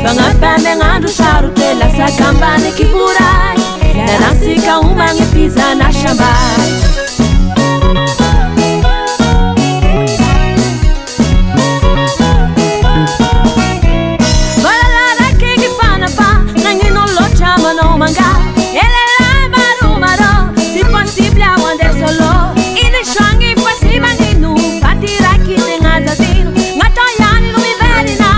Pangapandangando charutela sakambane kiburai Narasika umange pizza na shambai Balalala kegi panapa Nangino locha mano manga Elela marumaro Si possible awande solo Ine shangi fasi manginu Patira kite ngatadino Ngatoyani lumiverina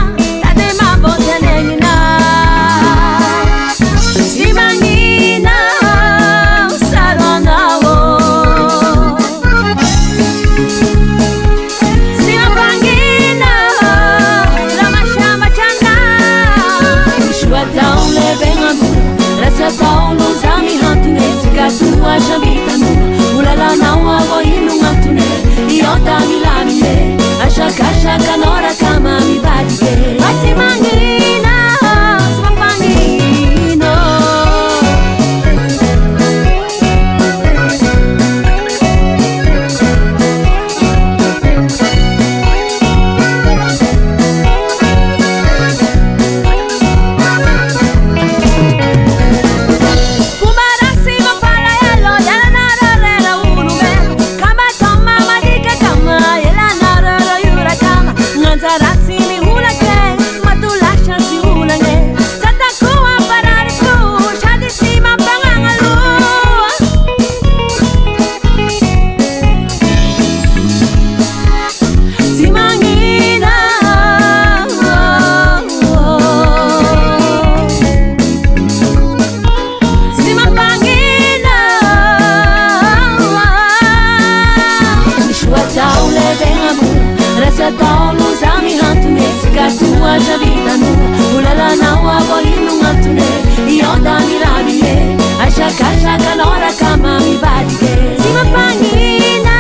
Tua jambita nua, ulala na uago inu ngatune Iota milamine, ashaka nora kama mibadike Masi mangina, smapangino Tua jambita nua, ulala na uago inu ngatune Iota milamine, ashaka nora kama mibadike Simapangina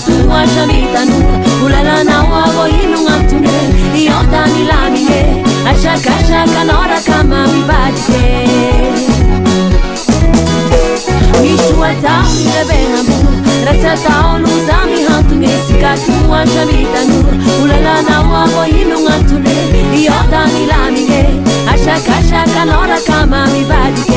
Tua jambita nua, ulala na uago inu ngatune Iota milamine, ashaka nora kama mibadike Mishua tau nebe amor, rasa tau luzami hantune Sika tua jambita nua, ulala na uago inu ngatune Iota milamine, ashaka nora kama mibadike